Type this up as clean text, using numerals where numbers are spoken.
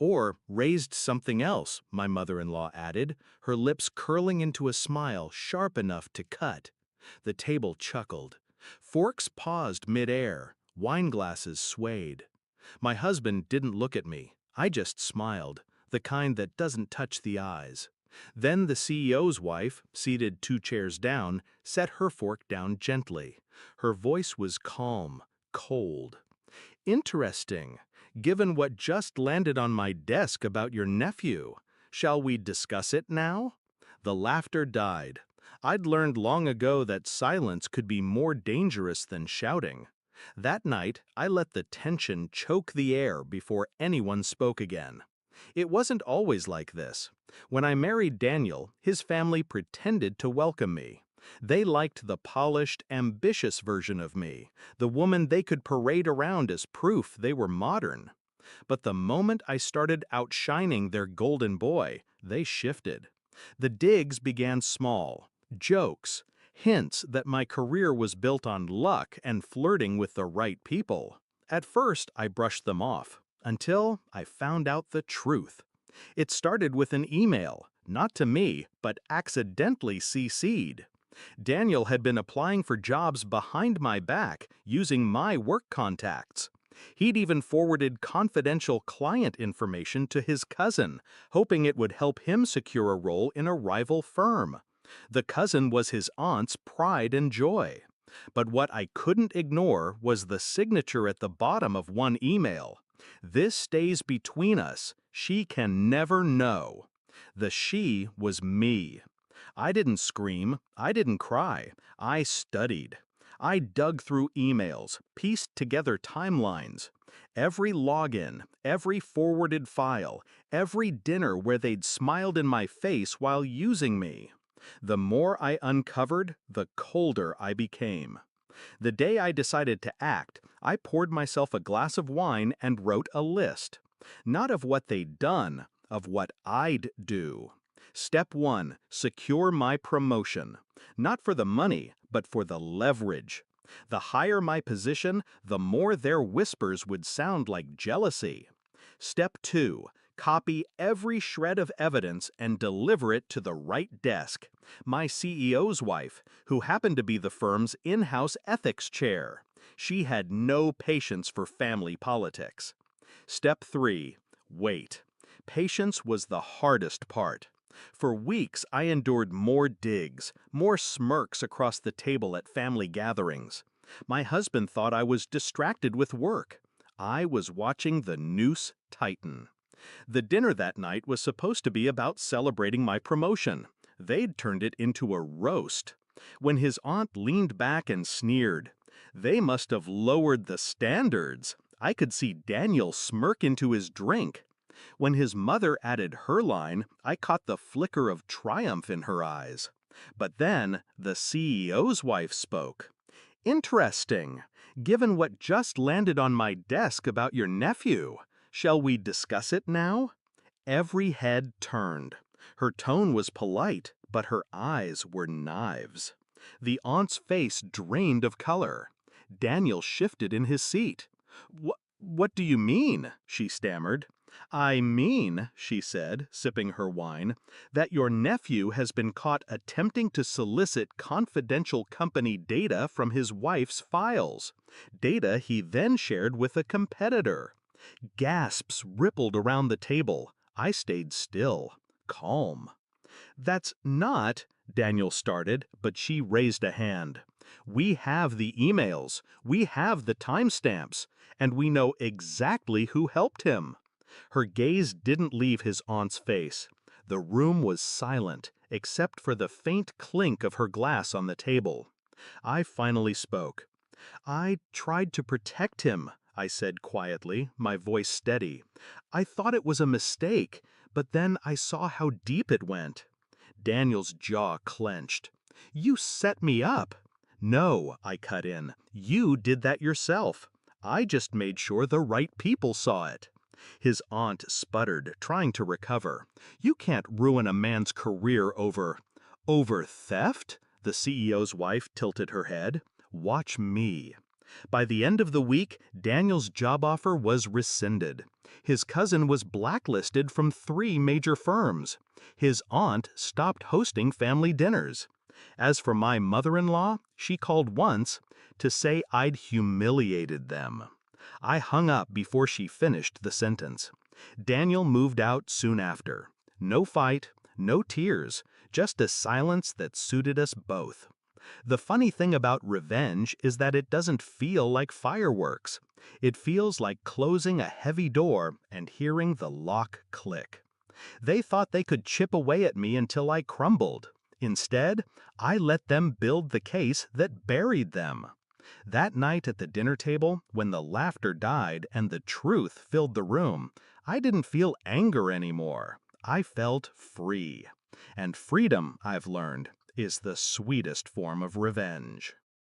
Or raised something else, my mother-in-law added, her lips curling into a smile sharp enough to cut. The table chuckled. Forks paused mid-air, wine glasses swayed. My husband didn't look at me. I just smiled, the kind that doesn't touch the eyes. Then the CEO's wife, seated 2 chairs down, set her fork down gently. Her voice was calm, cold. Interesting. Given what just landed on my desk about your nephew, shall we discuss it now? The laughter died. I'd learned long ago that silence could be more dangerous than shouting. That night, I let the tension choke the air before anyone spoke again. It wasn't always like this. When I married Daniel, his family pretended to welcome me. They liked the polished, ambitious version of me, the woman they could parade around as proof they were modern. But the moment I started outshining their golden boy, they shifted. The digs began small, jokes, hints that my career was built on luck and flirting with the right people. At first, I brushed them off, until I found out the truth. It started with an email, not to me, but accidentally CC'd. Daniel had been applying for jobs behind my back, using my work contacts. He'd even forwarded confidential client information to his cousin, hoping it would help him secure a role in a rival firm. The cousin was his aunt's pride and joy. But what I couldn't ignore was the signature at the bottom of one email. "This stays between us. She can never know." The she was me. I didn't scream, I didn't cry, I studied. I dug through emails, pieced together timelines. Every login, every forwarded file, every dinner where they'd smiled in my face while using me. The more I uncovered, the colder I became. The day I decided to act, I poured myself a glass of wine and wrote a list. Not of what they'd done, of what I'd do. Step 1, secure my promotion. Not for the money, but for the leverage. The higher my position, the more their whispers would sound like jealousy. Step 2, copy every shred of evidence and deliver it to the right desk. My CEO's wife, who happened to be the firm's in-house ethics chair. She had no patience for family politics. Step 3, wait. Patience was the hardest part. For weeks, I endured more digs, more smirks across the table at family gatherings. My husband thought I was distracted with work. I was watching the noose tighten. The dinner that night was supposed to be about celebrating my promotion. They'd turned it into a roast. When his aunt leaned back and sneered, "They must have lowered the standards." I could see Daniel smirk into his drink. When his mother added her line, I caught the flicker of triumph in her eyes. But then the CEO's wife spoke. "Interesting. Given what just landed on my desk about your nephew, shall we discuss it now?" Every head turned. Her tone was polite, but her eyes were knives. The aunt's face drained of color. Daniel shifted in his seat. What do you mean?" she stammered. "I mean," she said, sipping her wine, "that your nephew has been caught attempting to solicit confidential company data from his wife's files, data he then shared with a competitor." Gasps rippled around the table. I stayed still, calm. "That's not," Daniel started, but she raised a hand. "We have the emails, we have the timestamps, and we know exactly who helped him." Her gaze didn't leave his aunt's face. The room was silent, except for the faint clink of her glass on the table. I finally spoke. "I tried to protect him," I said quietly, my voice steady. "I thought it was a mistake, but then I saw how deep it went." Daniel's jaw clenched. "You set me up." "No," I cut in. "You did that yourself. I just made sure the right people saw it." His aunt sputtered, trying to recover. "You can't ruin a man's career over theft?" The CEO's wife tilted her head. "Watch me." By the end of the week, Daniel's job offer was rescinded. His cousin was blacklisted from 3 major firms. His aunt stopped hosting family dinners. As for my mother-in-law, she called once to say I'd humiliated them. I hung up before she finished the sentence. Daniel moved out soon after. No fight, no tears, just a silence that suited us both. The funny thing about revenge is that it doesn't feel like fireworks. It feels like closing a heavy door and hearing the lock click. They thought they could chip away at me until I crumbled. Instead, I let them build the case that buried them. That night at the dinner table, when the laughter died and the truth filled the room, I didn't feel anger anymore. I felt free. And freedom, I've learned, is the sweetest form of revenge.